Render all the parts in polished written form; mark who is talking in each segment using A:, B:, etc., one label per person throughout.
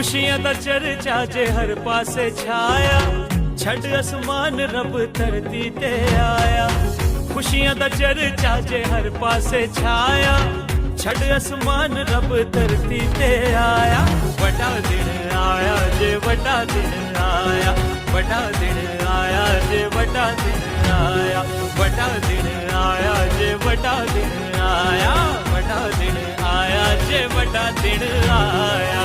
A: खुशियां दा चर्चा जे हर पासे छाया, छड़ आसमान रब धरती ते आया। खुशियां दा चर्चा जे हर पासे छाया, छड़ आसमान रब धरती ते आया। बड़ा दिन आया जे बड़ा दिन आया, बड़ा दिन आया जे बड़ा दिन आया, बड़ा दिन आया जे बड़ा दिन आया, बड़ा दिन आया जे बड़ा दिन आया।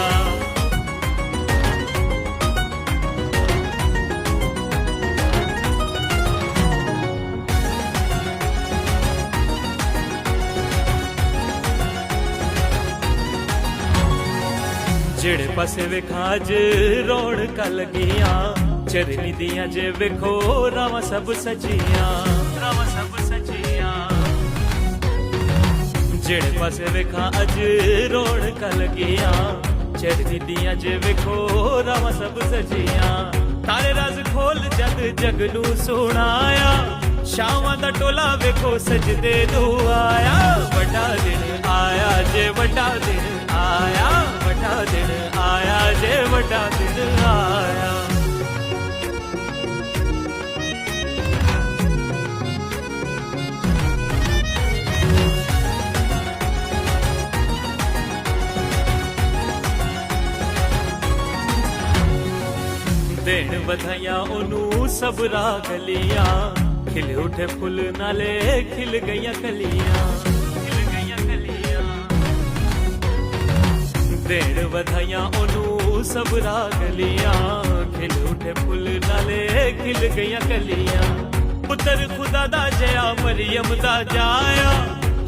A: जेड़े पासे वेखा अज रौनक लगियां, चरनी दियां जे वेखो रावां सब सजियां, रावां सब सजियां। जेड़े पासे वेखा अज रौनक लगियां, चरनी दियां जे वेखो रावां सब सजियां। तारे राज खोल जग जग नू सुनाया, शावां दा टोला वेखो सजदे नू आया। बड़ा दिन आया जे बड़ा दिन आया, बड़ा दिन आया जे बड़ा दिन आया। देन बधाइयां ओनू सब रागलियां, खिल उठे फुल नाले खिल गईयां कलियां, खिल गईयां कलियां। देन बधाइयां ओनू सब रागलियां, खिल उठे फुल नाले खिल गईयां कलियां। पुत्र खुदा दा जया मरियम दा जाया,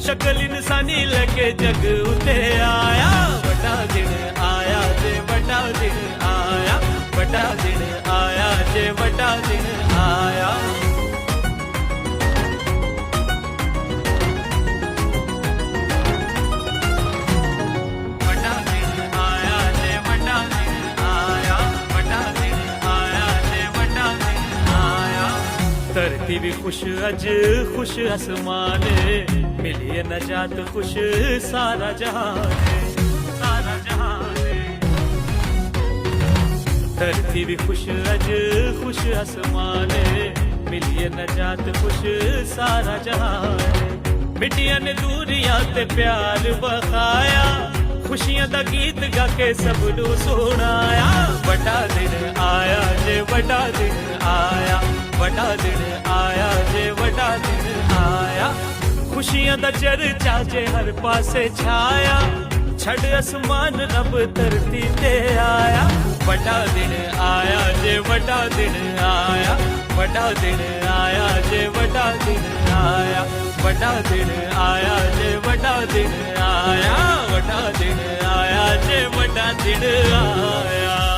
A: शक्ल इंसानी लेके जग उते आया। बड़ा दिन आया जे बड़ा दिन आया, बड़ा दिन आया जे बड़ा दिन आया। धरती भी खुश अज खुश आसमान, मिली नजात खुश सारा जहान, सारा जहान। धरती भी खुश अज खुश आसमान, मिली नजात खुश सारा जहान। मिट्टियां ने दूरियां ते प्यार बखाया, खुशियां दा गीत गा के सब नू सुनाया। बड़ा दिन आया जे बड़ा दिन आया, बड़ा दिन आया जे बड़ा दिन आया। खुशियां दा चर्चा जे हर पासे छाया, छड़ आसमान रब धरती ते आया। बड़ा दिन आया जे बड़ा दिन आया, बड़ा दिन आया जे बड़ा दिन आया, बड़ा दिन आया जे बड़ा दिन आया, बड़ा दिन आया जे बड़ा दिन आया।